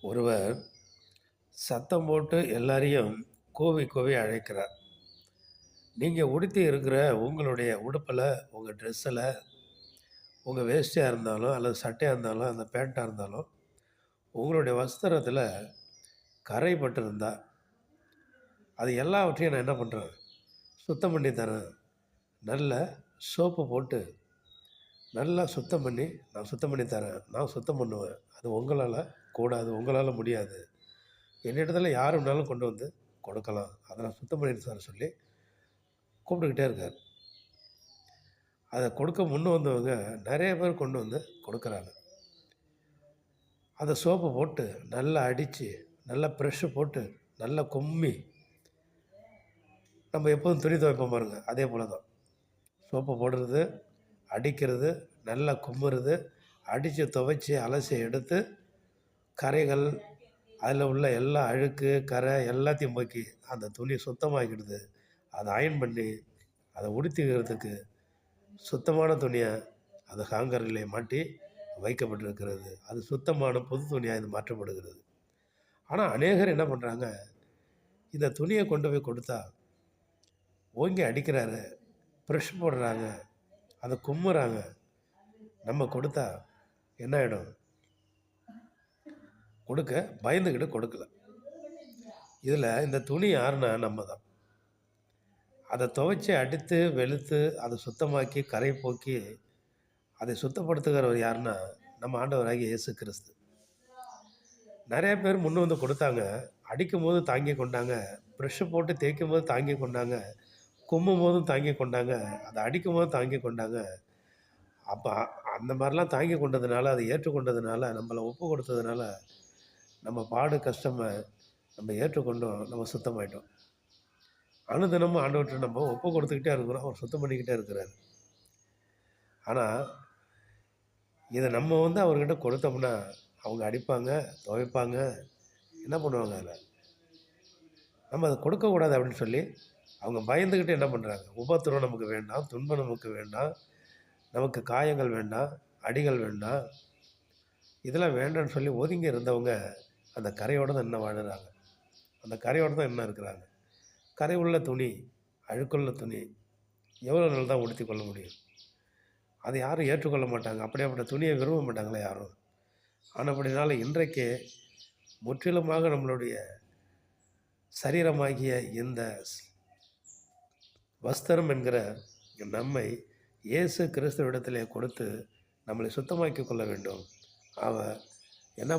ஒருவர் சத்தம் போட்டு எல்லாரையும் கூவி கூவி அழைக்கிறார். நீங்க உடுத்தி இருக்கிற உங்களுடைய உடுப்புல, உங்க ட்ரெஸ்ஸில, உங்க வேஷ்டியா இருந்தாலும், அல்லது சட்டையா இருந்தாலும், அந்த பேண்ட்டா இருந்தாலும், உங்களுடைய வஸ்திரத்தில கறை பட்டிருந்தா, அது எல்லாவற்றையும் நான் என்ன பண்றேன்? சுத்தம் பண்ணி தரேன். நல்ல சோப்பு போட்டு, நல்லா சுத்தம் பண்ணி, நான் சுத்தம் பண்ணி தரேன். நான் சுத்தம் பண்ணுவேன். அது உங்களால கூடாது, உங்களால முடியாது. என்னிடத்துல யார் வேணாலும் கொண்டு வந்து கொடுக்கலாம். அத நான் சுத்தம் பண்ணி தரேன் சொல்லி கூப்பிட்டுக்கிட்டே இருக்காரு. அத கொடுக்க முன் வந்தவங்க நெறைய பேர் கொண்டு வந்து கொடுக்குறாங்க. அத சோப்பு போட்டு, நல்லா அடிச்சு, நல்லா பிரஷ்ஷு போட்டு, நல்லா கும்மி, நம்ம எப்போதும் துணி துவைப்போம் பாருங்க, அதே போல தான். சோப்பு போடுறது, அடிக்கிறது, நல்லா கும்முறது, அடிச்சு துவைச்சு, அலசி எடுத்து, கறைகள், அதில உள்ள எல்லா அழுக்கு, கறை எல்லாத்தையும் போக்கி, அந்த துணி சுத்தமாக்கிடுது. அத அயர்ன் பண்ணி, அத உடுத்திக்கிறதுக்கு சுத்தமான துணிய அந்த ஹேங்கரிலே மாட்டி வைக்கப்பட்டிருக்கிறது. அது சுத்தமான புது துணியா இது மாற்றப்படுகிறது. ஆனா அநேகர் என்ன பண்றாங்க, இந்த துணிய கொண்டு போய் கொடுத்தா, ஓங்கி அடிக்கிறாரு, பிரஷ் போடுறாங்க, அத கும்முறாங்க. நம்ம கொடுத்தா என்ன ஆயிடும்? கொடுக்க பயந்துகிட்டு கொடுக்கல. இதில இந்த துணி யாருன்னா நம்ம தான். அத துவைச்சு, அடித்து, வெளுத்து, அத சுத்தமாக்கி, கறை போக்கி, அதை சுத்தப்படுத்துகிறவர் யாருன்னா, நம்ம ஆண்டவராகிய இயேசு கிறிஸ்து. நெறைய பேர் முன் வந்து கொடுத்தாங்க. அடிக்கும்போது தாங்கிக் கொண்டாங்க. பிரஷ் போட்டு தேய்க்கும்போது தாங்கிக் கொண்டாங்க. கும்மும்போதும் தாங்கிக் கொண்டாங்க. அத அடிக்கும்போது தாங்கிக் கொண்டாங்க. அப்ப அந்த மாரிலாம் தாங்கிக் கொண்டதுனால, அதை ஏற்றுக்கொண்டதுனால, நம்மள ஒப்பு கொடுத்ததுனால, நம்ம பாடு, கஷ்டம நம்ம ஏற்றுக்கொண்டோம். நம்ம சுத்தமாயிட்டோம். அனுதினமும் ஆண்டவர்ட்ட நம்ம ஒப்பு கொடுத்துக்கிட்டே இருக்கிறோம். அவர் சுத்தம் பண்ணிக்கிட்டே இருக்கிறாரு. ஆனா, இத நம்ம வந்து அவர்கிட்ட கொடுத்தோம்னா, அவங்க அடிப்பாங்க, துவைப்பாங்க, என்ன பண்ணுவாங்க அதில? நம்ம அத கொடுக்கக்கூடாது அப்படின்னு சொல்லி, அவங்க பயந்துகிட்டு என்ன பண்றாங்க? உபத்திரம் நமக்கு வேண்டாம், துன்பம் நமக்கு வேண்டாம், நமக்கு காயங்கள் வேண்டாம், அடிகள் வேண்டாம். இதெல்லாம் வேண்டான்னு சொல்லி ஒதுங்கி இருந்தவங்க, அந்த கரையோட தான் இன்னும் வாழுறாங்க. அந்த கரையோட தான் இன்னும் இருக்கிறாங்க. கரை உள்ள துணி, அழுக்குள்ள துணி, எவ்வளோ நாள் தான் உடுத்திக் கொள்ள முடியும்? அத யாரும் ஏற்றுக்கொள்ள மாட்டாங்க. அப்படியாப்பட்ட துணிய விரும்ப மாட்டாங்களே யாரும். ஆனபடினால இன்றைக்கு முற்றிலுமாக நம்மளுடைய சரீரமாகிய இந்த வஸ்திரம் என்கிற நம்மை இயேசு கிறிஸ்துவிடத்திலே கொடுத்து நம்மளை சுத்தமாக்கிக் கொள்ள வேண்டும். அவர் என்ன